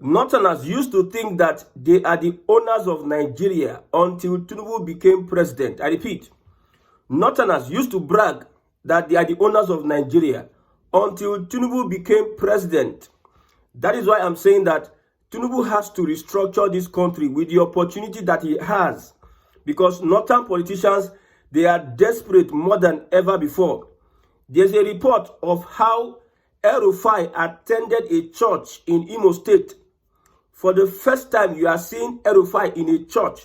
Northerners used to think that they are the owners of Nigeria until Tinubu became president. I repeat, Northerners used to brag that they are the owners of Nigeria until Tinubu became president. That is why I'm saying that Tinubu has to restructure this country with the opportunity that he has. Because Northern politicians, they are desperate more than ever before. There's a report of how El-Rufai attended a church in Imo State. For the first time, you are seeing El-Rufai in a church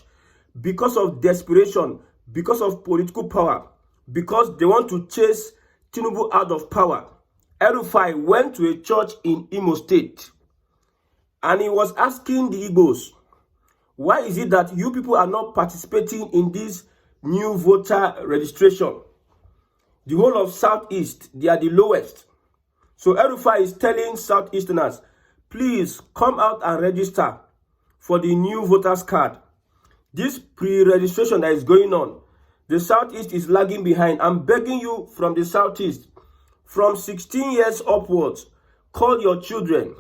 because of desperation, because of political power, because they want to chase Tinubu out of power. El-Rufai went to a church in Imo State and he was asking the Igbos, why is it that you people are not participating in this new voter registration? The whole of Southeast, they are the lowest. So El-Rufai is telling Southeasterners, please come out and register for the new voters card. This pre-registration that is going on, the Southeast is lagging behind. I'm begging you from the Southeast, from 16 years upwards, call your children.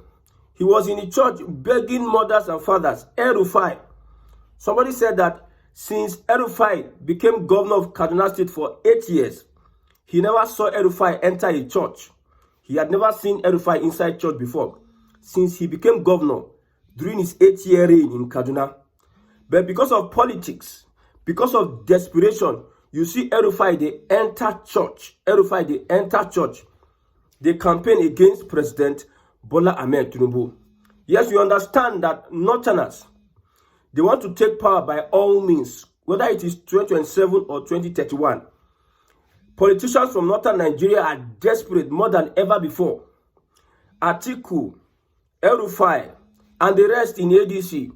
He was in the church begging mothers and fathers, El-Rufai. Somebody said that since El-Rufai became governor of Kaduna State for 8 years, he never saw El-Rufai enter a church. He had never seen El-Rufai inside church before, since he became governor during his 8-year reign in Kaduna. But because of politics, because of desperation, you see El-Rufai, they enter church. El-Rufai, they enter church. They campaign against President Bola Ahmed Tinubu. Yes, you understand that Northerners, they want to take power by all means, whether it is 2027 or 2031. Politicians from Northern Nigeria are desperate more than ever before. Atiku, El-Rufai, and the rest in ADC,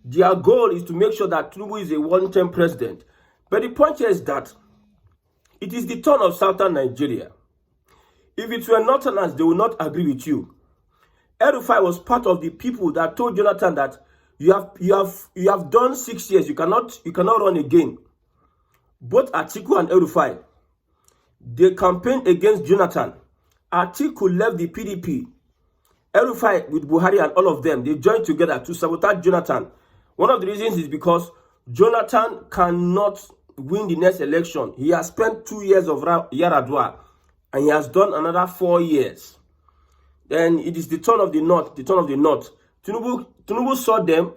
their goal is to make sure that Tinubu is a one-term president. But the point here is that it is the turn of Southern Nigeria. If it were Northerners, they will not agree with you. El-Rufai was part of the people that told Jonathan that you have done 6 years, you cannot run again. Both Atiku and El-Rufai, they campaigned against Jonathan. Atiku left the PDP. El-Rufai with Buhari and all of them, they joined together to sabotage Jonathan. One of the reasons is because Jonathan cannot win the next election. He has spent 2 years of Yaradua and he has done another 4 years. Then it is the turn of the North, Tinubu saw them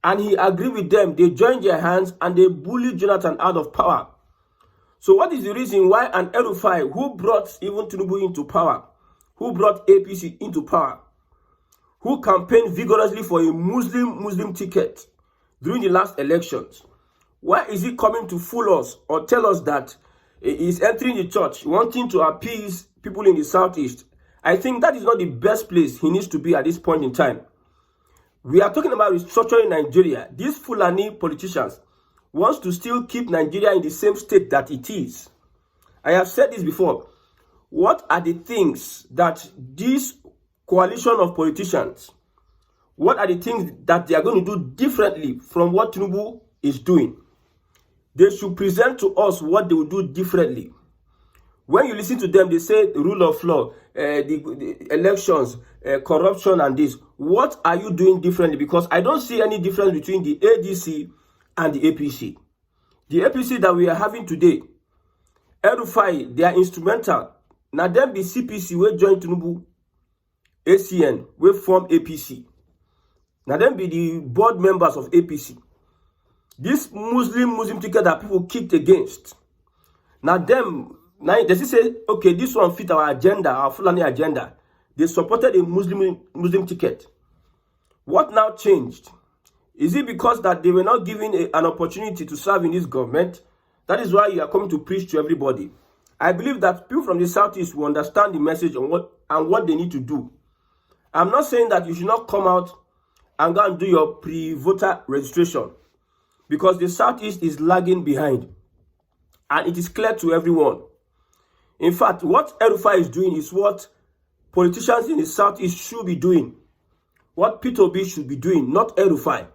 and he agreed with them. They joined their hands and they bullied Jonathan out of power. So what is the reason why an El-Rufai who brought even Tinubu into power, who brought APC into power, who campaigned vigorously for a Muslim ticket during the last elections, why is he coming to fool us or tell us that he is entering the church wanting to appease people in the Southeast? I think that is not the best place he needs to be at this point in time. We are talking about restructuring Nigeria. These Fulani politicians wants to still keep Nigeria in the same state that it is. I have said this before. What are the things that this coalition of politicians, what are the things that they are going to do differently from what Tinubu is doing? They should present to us what they will do differently. When you listen to them, they say rule of law, the elections, corruption and this. What are you doing differently? Because I don't see any difference between the ADC and the APC. The APC that we are having today, El-Rufai, they are instrumental. Now them be CPC, we join Tinubu, ACN, we form APC. Now them be the board members of APC. This Muslim ticket that people kicked against. Now them, now they say, okay, this one fit our agenda, our Fulani agenda. They supported a Muslim ticket. What now changed? Is it because that they were not given an opportunity to serve in this government? That is why you are coming to preach to everybody. I believe that people from the Southeast will understand the message on what they need to do. I'm not saying that you should not come out and go and do your pre-voter registration, because the Southeast is lagging behind. And it is clear to everyone. In fact, what El-Rufai is doing is what politicians in the Southeast should be doing. What Peter Obi should be doing, not El-Rufai.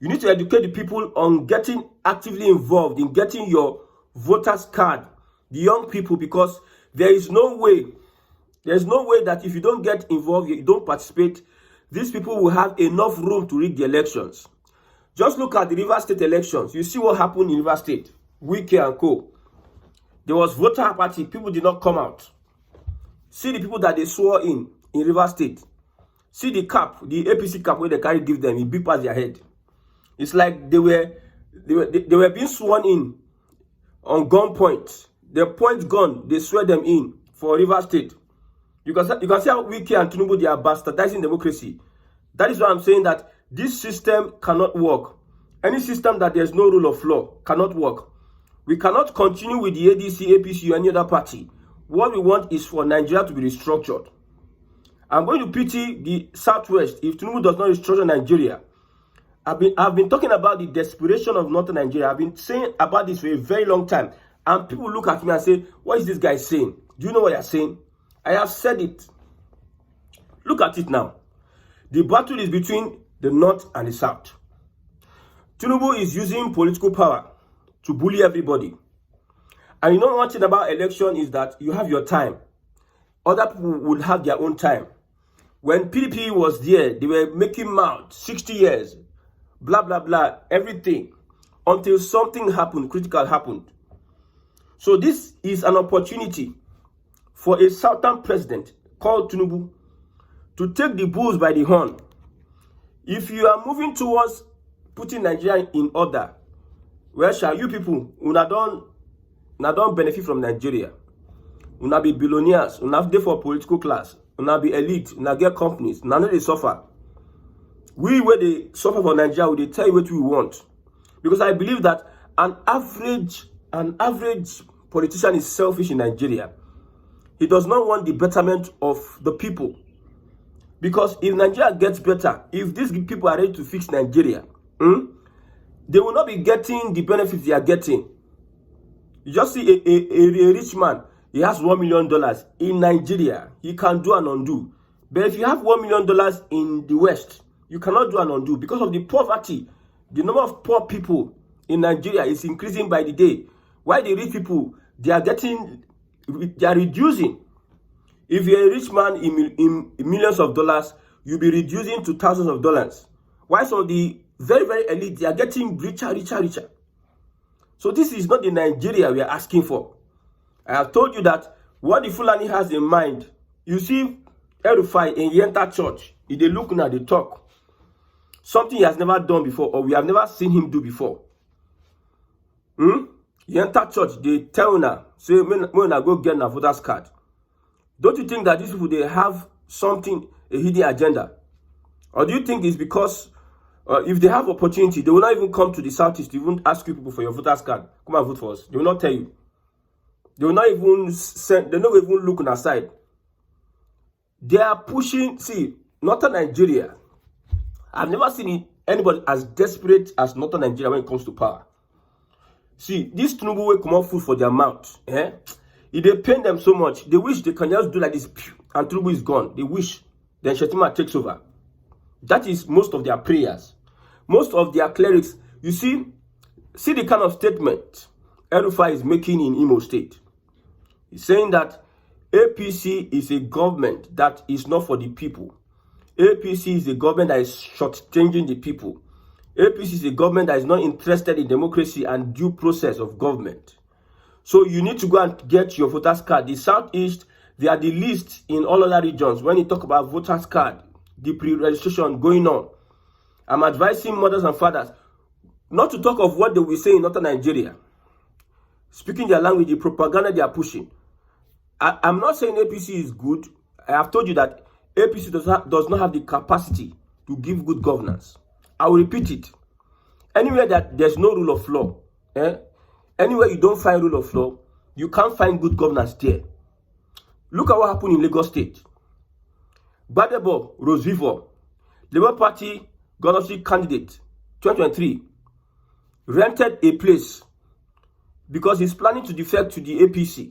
You need to educate the people on getting actively involved in getting your voters card, the young people, because there is no way that if you don't get involved, you don't participate, these people will have enough room to rig the elections. Just look at the River State elections. You see what happened in River State. Wike and co. There was voter apathy. People did not come out. See the people that they swore in River State. See the cap, the APC cap where they carry give them, it big past their head. It's like they were being sworn in on gunpoint. The point gun, they swear them in for River State. You can see how Wike and Tinubu, they are bastardizing democracy. That is why I'm saying that this system cannot work. Any system that there's no rule of law cannot work. We cannot continue with the ADC, APC, or any other party. What we want is for Nigeria to be restructured. I'm going to pity the Southwest if Tinubu does not restructure Nigeria. I've been talking about the desperation of Northern Nigeria. I've been saying about this for a very long time. And people look at me and say, what is this guy saying? Do you know what you're saying? I have said it. Look at it now. The battle is between the North and the South. Tinubu is using political power to bully everybody. And you know one thing about election is that you have your time. Other people will have their own time. When PDP was there, they were making mouth, 60 years, blah, blah, blah, everything, until something happened, critical happened. So this is an opportunity for a Southern president called Tinubu to take the bulls by the horn. If you are moving towards putting Nigeria in order, where shall you people, una don't benefit from Nigeria? Una be billionaires, una dey for political class, una be elite, una get companies, una no dey suffer. We where they suffer for Nigeria, we dey tell you what we want. Because I believe that an average politician is selfish in Nigeria. He does not want the betterment of the people. Because if Nigeria gets better, if these people are ready to fix Nigeria, they will not be getting the benefits they are getting. You just see a rich man, he has $1 million in Nigeria. He can do and undo. But if you have $1 million in the West, you cannot do and undo. Because of the poverty, the number of poor people in Nigeria is increasing by the day. While the rich people, they are reducing. If you're a rich man in millions of dollars, you'll be reducing to thousands of dollars. While some of the very, very elite, they are getting richer. So this is not the Nigeria we are asking for. I have told you that what the Fulani has in mind, you see El-Rufai in Yenta Church, if they look now, they talk. Something he has never done before, or we have never seen him do before. Yenta Church, they tell now, say, when I go get a voter's card. Don't you think that these people, they have something, a hidden agenda? Or do you think it's because if they have opportunity, they will not even come to the Southeast, they won't ask you people for your voter's card. Come and vote for us. They will not tell you. They will not even send, they will not even look on our side. They are pushing, see, Northern Nigeria. I've never seen anybody as desperate as Northern Nigeria when it comes to power. See, this Tinubu will come out food for their mouth. If they pain them so much, they wish they can just do like this, and Tinubu is gone. They wish, then Shetima takes over. That is most of their prayers. Most of their clerics. You see the kind of statement El-Rufai is making in Imo State. He's saying that APC is a government that is not for the people. APC is a government that is shortchanging the people. APC is a government that is not interested in democracy and due process of government. So you need to go and get your voters card. The Southeast, they are the least in all other regions. When you talk about voters card, the pre-registration going on, I'm advising mothers and fathers not to talk of what they will say in Northern Nigeria. Speaking their language, the propaganda they are pushing. I'm not saying APC is good. I have told you that APC does not have the capacity to give good governance. I will repeat it. Anywhere that there's no rule of law, anywhere you don't find rule of law, you can't find good governance there. Look at what happened in Lagos State. Badebo Roseville, Labour Party governorship candidate, 2023, rented a place because he's planning to defect to the APC.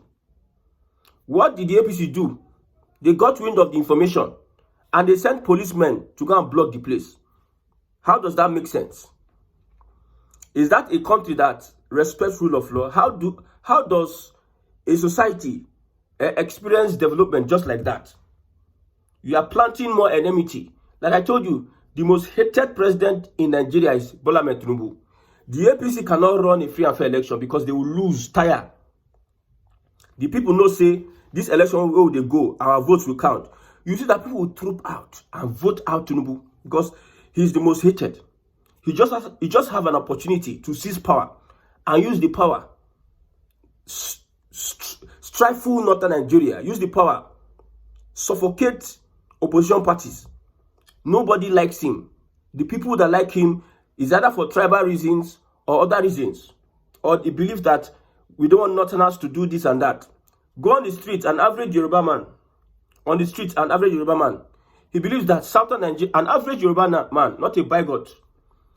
What did the APC do? They got wind of the information and they sent policemen to go and block the place. How does that make sense? Is that a country that respects rule of law? How does a society experience development just like that? You are planting more enmity. Like I told you, the most hated president in Nigeria is Bola Ahmed Tinubu. The APC cannot run a free and fair election because they will lose, tire. The people know say, this election where they go, our votes will count. You see that people will troop out and vote out Tinubu because he's the most hated. He just have an opportunity to seize power and use the power. Stifle northern Nigeria. Use the power. Suffocate opposition parties. Nobody likes him. The people that like him is either for tribal reasons or other reasons. Or they believe that we don't want northerners to do this and that. Go on the street, an average Yoruba man. On the street, an average Yoruba man. He believes that southern Nigeria, an average Yoruba man, not a bigot.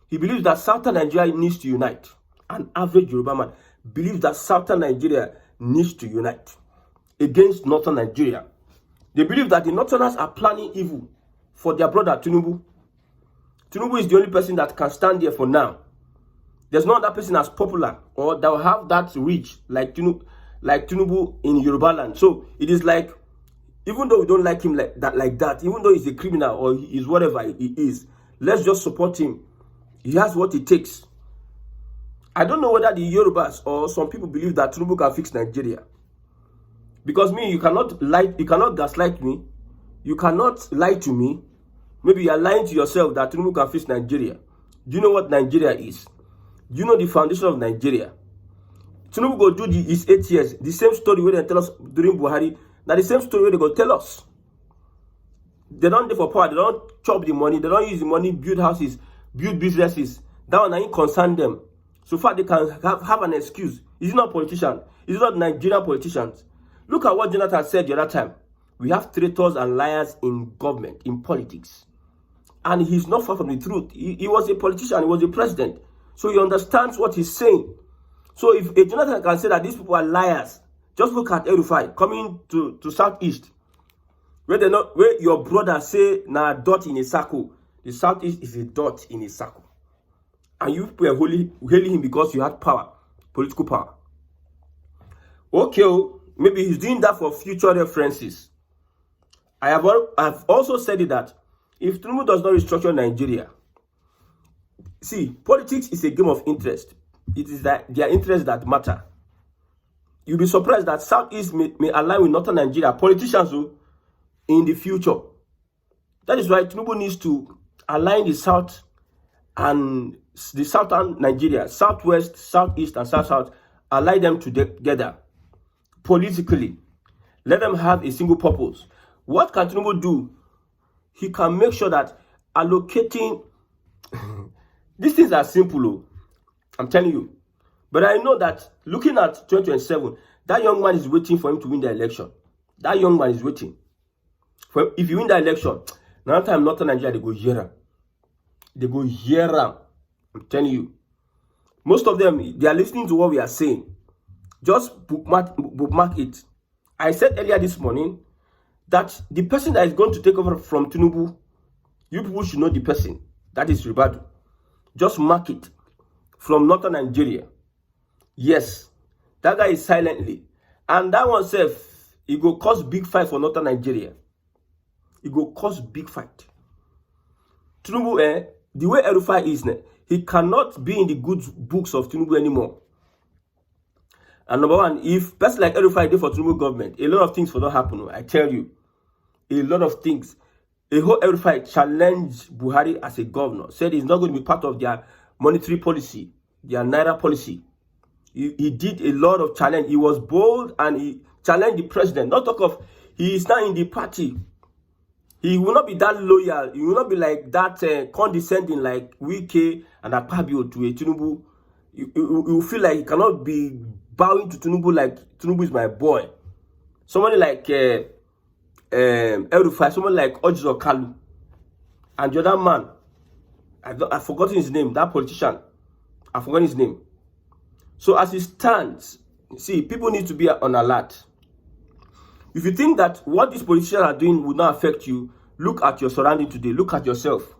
He believes that southern Nigeria needs to unite. An average Yoruba man believes that southern Nigeria needs to unite against northern Nigeria. They believe that the northerners are planning evil for their brother Tinubu. Tinubu is the only person that can stand there for now. There's no other person as popular or that will have that reach like Tinubu in Yoruba land. So it is like, even though we don't like him like that, even though he's a criminal or he is whatever he is, let's just support him. He has what it takes. I don't know whether the Yorubas or some people believe that Tinubu can fix Nigeria. Because me, you cannot gaslight me. You cannot lie to me. Maybe you are lying to yourself that Tinubu can fix Nigeria. Do you know what Nigeria is? Do you know the foundation of Nigeria? Tinubu go do his 8 years. The same story where they tell us during Buhari. Now the same story where they go tell us. They don't do for power. They don't chop the money. They don't use the money, build houses, build businesses. That one ain't concern them. So far they can have an excuse. Is it not politician? Is it not Nigerian politicians? Look at what Jonathan said the other time. We have traitors and liars in government, in politics. And he's not far from the truth. He was a politician. He was a president. So he understands what he's saying. So if a Jonathan can say that these people are liars, just look at El-Rufai coming to Southeast. Where your brother say, nah, dot in a circle. The Southeast is a dot in a circle. And you people are hailing him because you had power, political power. Okay, maybe he's doing that for future references. I've also said it that if Tinubu does not restructure Nigeria, see, politics is a game of interest. It is that their interests that matter. You'll be surprised that Southeast may align with Northern Nigeria, politicians in the future. That is why Tinubu needs to align the South and the Southern Nigeria, Southwest, Southeast, and South, align them together politically. Let them have a single purpose. What can Tinubu do? He can make sure that allocating these things are simple, I'm telling you. But I know that looking at 2027, that young man is waiting for him to win the election. That young man is waiting. If you win the election, now time Northern Nigeria, they go here. They go here. I'm telling you. Most of them, they are listening to what we are saying. Just bookmark it. I said earlier this morning that the person that is going to take over from Tinubu, you people should know the person. That is Ribadu. Just mark it. From Northern Nigeria. Yes. That guy is silently. And that one self, it go cause big fight for Northern Nigeria. It go cause big fight. Tinubu, the way El-Rufai is, he cannot be in the good books of Tinubu anymore. And number one, if person like El-Rufai did for Tinubu government, a lot of things will not happen. I tell you. A lot of things. A whole El-Rufai challenged Buhari as a governor. Said he's not going to be part of their monetary policy, their Naira policy. He did a lot of challenge. He was bold and he challenged the president. Not talk of, he is now in the party. He will not be that loyal. He will not be like that condescending like Wike and Akpabio to a Tinubu. You feel like he cannot be bowing to Tinubu like Tinubu is my boy. Somebody like El-Rufai, someone like Ojizo Kalu. And the other man, I've forgotten his name, that politician. I've forgotten his name. So as it stands, see, people need to be on alert. If you think that what these politicians are doing will not affect you, look at your surrounding today. Look at yourself.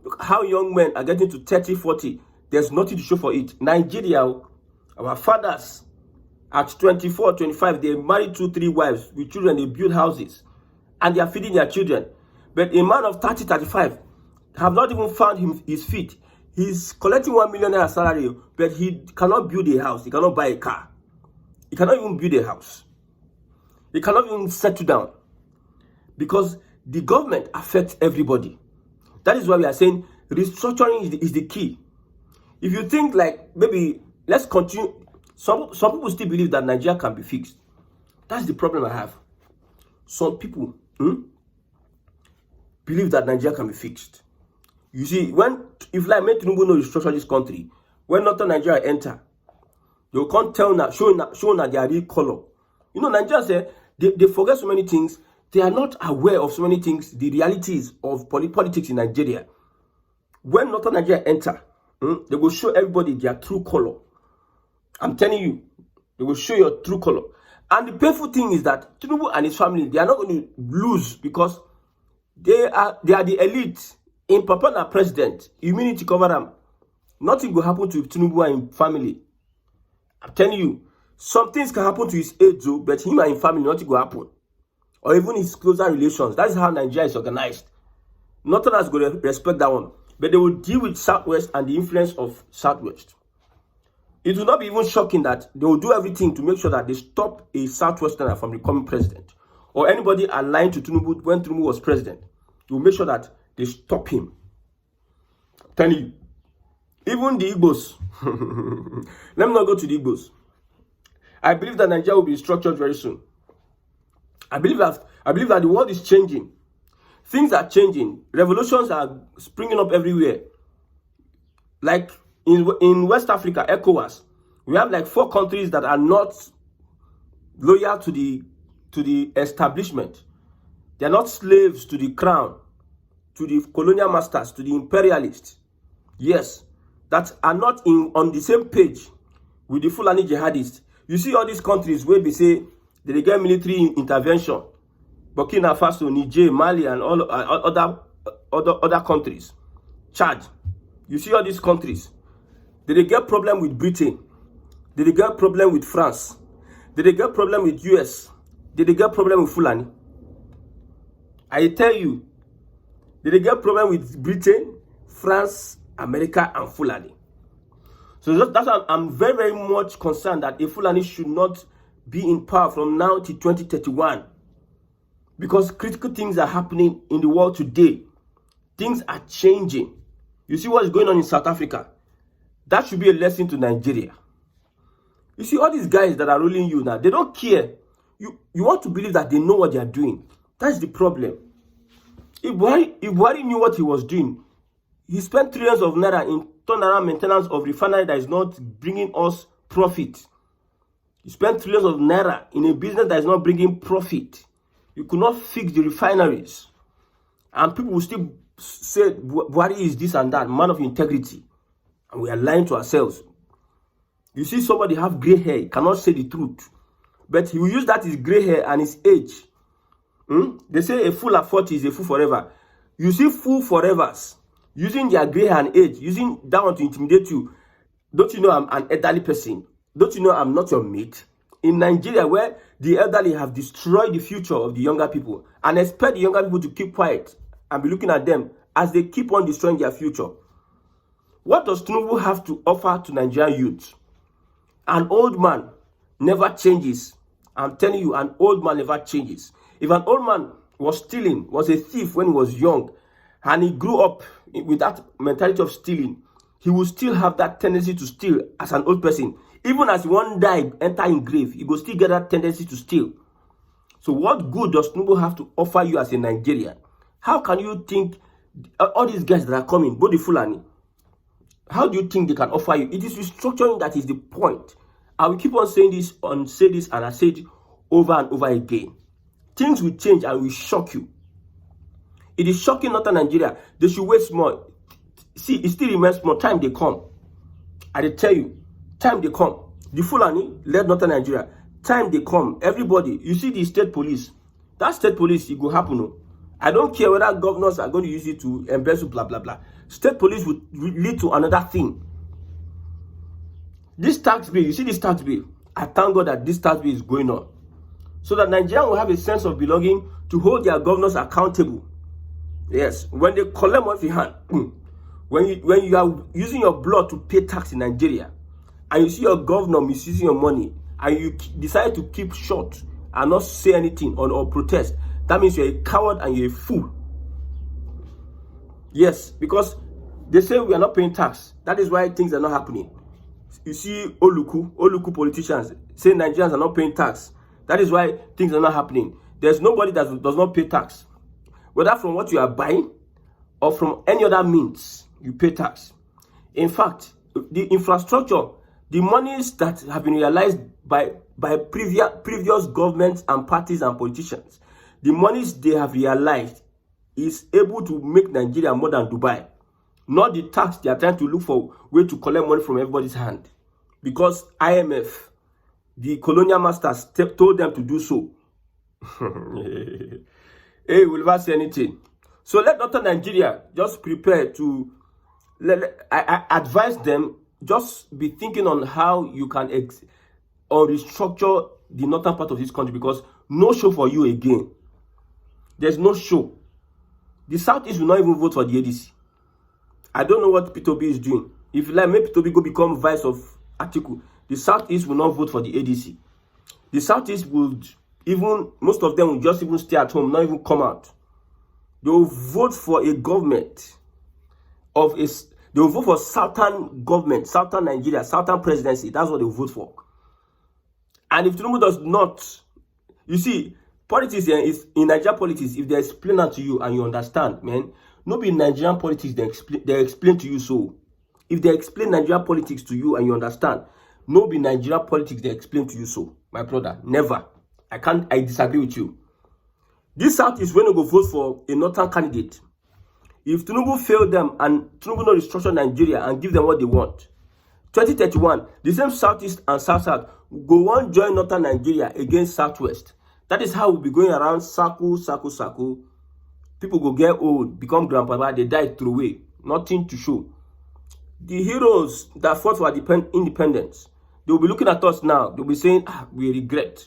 Look how young men are getting to 30, 40. There's nothing to show for it. Nigeria, our fathers, at 24, 25, they married 2, 3 wives with children. They build houses. And they are feeding their children. But a man of 30, 35 have not even found his feet. He's collecting 1 million naira salary, but he cannot build a house. He cannot buy a car. He cannot even build a house. He cannot even settle down. Because the government affects everybody. That is why we are saying restructuring is the key. If you think like, maybe, let's continue. Some people still believe that Nigeria can be fixed. That's the problem I have. Some people believe that Nigeria can be fixed. You see, if like make Tinubu no restructure this country, when Northern Nigeria enter, they can't tell now, showing that they are real color. You know, Nigeria say they forget so many things. They are not aware of so many things, the realities of politics in Nigeria. When Northern Nigeria enter, they will show everybody their true color. I'm telling you, they will show your true color. And the painful thing is that Tinubu and his family, they are not going to lose because they are the elite. In Papa na president, immunity cover them. Nothing will happen to Tinubu and his family. I'm telling you, some things can happen to his age, though, but him and his family, nothing will happen. Or even his closer relations. That is how Nigeria is organized. Nothing else going to respect that one. But they will deal with Southwest and the influence of Southwest. It will not be even shocking that they will do everything to make sure that they stop a Southwesterner from becoming president. Or anybody aligned to Tinubu when Tinubu was president. They will make sure that they stop him. I'm telling you. Even the Igbos. Let me not go to the Igbos. I believe that Nigeria will be structured very soon. I believe that the world is changing. Things are changing. Revolutions are springing up everywhere. Like in West Africa, ECOWAS, we have like 4 countries that are not loyal to the establishment. They are not slaves to the crown, to the colonial masters, to the imperialists. Yes, that are not on the same page with the Fulani jihadists. You see all these countries where they say they get military intervention. Burkina Faso, Niger, Mali, and all other countries. Chad. You see all these countries. They get problem with Britain. They get problem with France. They get problem with US. They get problem with Fulani. I tell you, they get problem with Britain, France, America, and Fulani. So that's why I'm very, very much concerned that a Fulani should not be in power from now to 2031. Because critical things are happening in the world today. Things are changing. You see what is going on in South Africa? That should be a lesson to Nigeria. You see all these guys that are ruling you now, they don't care. You want to believe that they know what they are doing. That's the problem. If Buhari knew what he was doing, he spent trillions of naira in turnaround maintenance of refinery that is not bringing us profit. He spent trillions of naira in a business that is not bringing profit. You could not fix the refineries. And people will still say Buhari is this and that, man of integrity. And we are lying to ourselves. You see somebody have gray hair, he cannot say the truth. But he will use that his gray hair and his age. They say a fool at 40 is a fool forever. You see fool forevers using their gray hair and age, using that one to intimidate you. Don't you know I'm an elderly person? Don't you know I'm not your mate? In Nigeria, where the elderly have destroyed the future of the younger people and expect the younger people to keep quiet and be looking at them as they keep on destroying their future. What does Tinubu have to offer to Nigerian youth? An old man never changes. I'm telling you, an old man never changes. If an old man was stealing, was a thief when he was young, and he grew up with that mentality of stealing, he will still have that tendency to steal as an old person. Even as one die, enter in grave, he will still get that tendency to steal. So what good does Tinubu have to offer you as a Nigerian? How can you think all these guys that are coming, both the Fulani, how do you think they can offer you? It is restructuring that is the point. I will keep on saying this, and I say it over and over again. Things will change and will shock you. It is shocking Northern Nigeria. They should wait small. See, it still remains small. Time they come. I tell you, time they come. The Fulani led Northern Nigeria. Time they come. Everybody, you see the state police. That state police, it will happen. No? I don't care whether governors are going to use it to embezzle, blah, blah, blah. State police will lead to another thing. This tax bill, you see this tax bill? I thank God that this tax bill is going on. So that Nigerians will have a sense of belonging to hold their governors accountable. Yes, when they collect money from your hand, when you are using your blood to pay tax in Nigeria, and you see your governor misusing your money, and you decide to keep short and not say anything or protest, that means you're a coward and you're a fool. Yes, because they say we are not paying tax. That is why things are not happening. You see Oluku politicians say Nigerians are not paying tax. That is why things are not happening. There's nobody that does not pay tax. Whether from what you are buying or from any other means, you pay tax. In fact, the infrastructure, the monies that have been realized by previous governments and parties and politicians, the monies they have realized is able to make Nigeria more than Dubai. Not the tax they are trying to look for way to collect money from everybody's hand. Because IMF, the colonial masters, told them to do so. Hey, we'll never say anything. So let Northern Nigeria just prepare to, I advise them, just be thinking on how you can restructure the northern part of this country, because no show for you again. There's no show. The Southeast will not even vote for the ADC. I don't know what P2B is doing. If you like, make P2B go become vice of Atiku. The Southeast will not vote for the ADC. The Southeast would even, most of them will just even stay at home, not even come out. They will vote for a government of a, they will vote for Southern government, Southern Nigeria, Southern presidency. That's what they will vote for. And if Tinubu does not, you see, politics is in Nigerian politics, if they explain that to you and you understand, man, no be in Nigerian politics they explain to you so. If they explain Nigerian politics to you and you understand, no be Nigerian politics they explain to you so. My brother, never. I disagree with you. This South is when you go vote for a northern candidate. If Tinubu fail them and Tinubu not restructure Nigeria and give them what they want, 2031, the same Southeast and South go on join northern Nigeria against Southwest. That is how we'll be going around circle. People go get old, become grandpa, they die through away. Nothing to show. The heroes that fought for independence, they will be looking at us now. They'll be saying, we regret.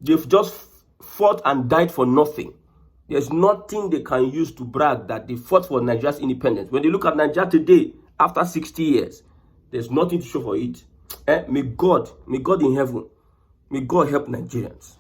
They've just fought and died for nothing. There's nothing they can use to brag that they fought for Nigeria's independence. When they look at Nigeria today, after 60 years, there's nothing to show for it. May God in heaven, may God help Nigerians.